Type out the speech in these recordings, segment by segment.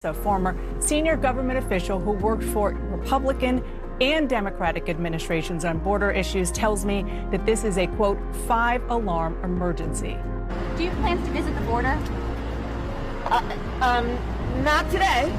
A former senior government official who worked for Republican and Democratic administrations on border issues tells me that this is a, quote, 5-alarm emergency. Do you have plans to visit the border? Not today.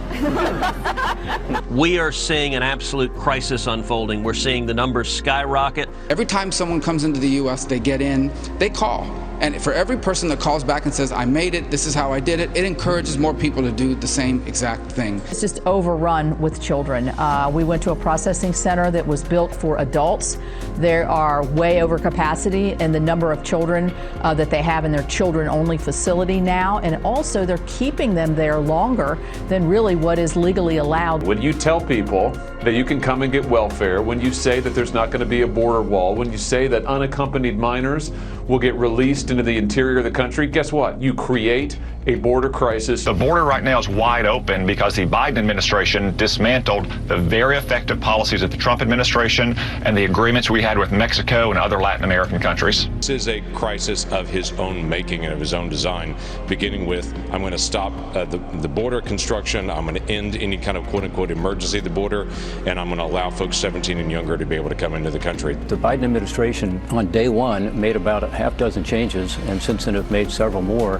We are seeing an absolute crisis unfolding. We're seeing the numbers skyrocket. Every time someone comes into the U.S., they get in, they call. And for every person that calls back and says, I made it, this is how I did it, it encourages more people to do the same exact thing. It's just overrun with children. We went to a processing center that was built for adults. There are way over capacity in the number of children that they have in their children-only facility now. And also they're keeping them there longer than really what is legally allowed. When you tell people that you can come and get welfare, when you say that there's not going to be a border wall, when you say that unaccompanied minors will get released into the interior of the country, guess what? You create a border crisis. The border right now is wide open because the Biden administration dismantled the very effective policies of the Trump administration and the agreements we had with Mexico and other Latin American countries. This is a crisis of his own making and of his own design, beginning with, I'm going to stop the border construction, I'm going to end any kind of quote-unquote emergency at the border, and I'm going to allow folks 17 and younger to be able to come into the country. The Biden administration on day one made about a half dozen changes, and since then have made several more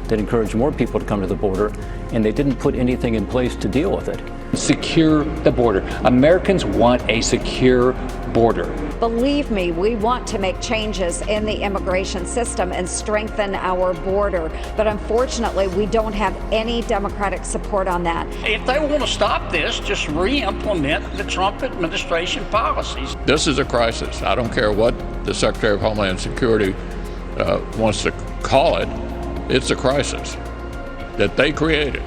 that encourage more people to come to the border, and they didn't put anything in place to deal with it. Secure the border. Americans want a secure border. Believe me, we want to make changes in the immigration system and strengthen our border. But unfortunately, we don't have any Democratic support on that. If they want to stop this, just re-implement the Trump administration policies. This is a crisis. I don't care what the Secretary of Homeland Security wants to call it. It's a crisis that they created.